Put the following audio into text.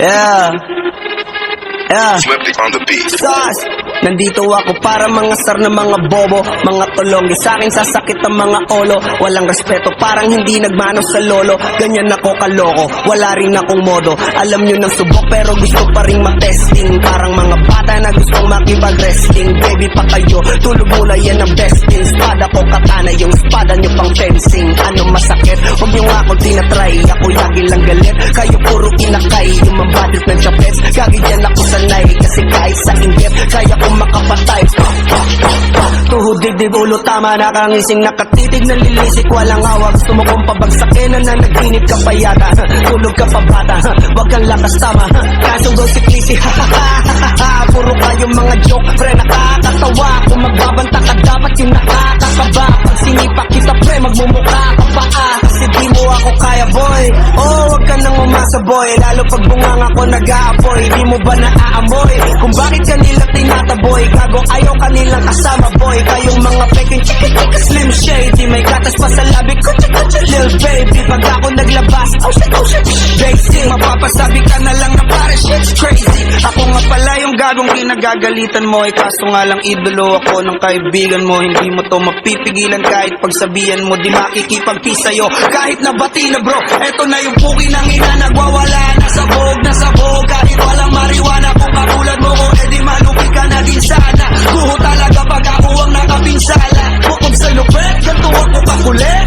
Yeah. Swifty on the beat. Sus! Nandito ako para mga sar na mga bobo, mga tulong. Di sa'kin sasakit ang mga olo. Walang respeto, parang hindi nagmano sa lolo. Ganyan ako kaloko, wala rin akong modo. Alam nyo ng subok pero gusto pa rin matesting. Parang mga bata na gustong makipag-wrestling. Baby pa kayo, tulog muna yan ang besting. Espada ko katana, yung espada nyo pang fencing. Ano masakit? Huwag nyo nga ako tinatry. Ako lagi lang galit, kayo puro inakay. Yung mabatis ng chapets, gagawin ako sanay. Kasi kahit sa inggit, kaya kong makapatay. Tuhod, dibdib, ulo, tama, nakangising, nakatitig, nalilisik, walang hawa. Gusto mo kong pabagsakin na nanaginip ka pa yata. Tulog ka pa bata, wag kang lakas tama. Kasong go si Clissy, puro kayong mga joke, pre, nakakatawa. Kung magbabanta ka, dapat yung nakakakaba. Pag sinipak kita, pre, magmumukha ka pa. Kasi di mo ako kaya, boy. Oh, wag ka nang umasa, boy. Lalo pag bunganga ko nag-aapoy. Di mo ba naaamoy kung bakit kanila tinataboy? Gago, ayaw kanilang kasama, boy. Kayong mga peking chika-chika slim shady. May gatas pa sa labi ko, chika-chika lil baby. Pag ako naglabas, oh shit, basic. Mapapasabi ka na lang na pare shit's crazy. Ako nga pala yung gagong kinagagalitan mo. Kaso nga lang idolo ako ng kaibigan mo. Hindi mo to mapipigilan kahit pagsabihan mo. Di makikipagpi sa'yo kahit nabati na bro. Eto na yung puki ng ina, nagwawala na sabog. Kahit walang mariwana, kung katulad mo ko, edi malupi ka na din sana. Kuho talaga pag ako ang nakapinsala. Bukod sa lupet, ganito ako kakulit.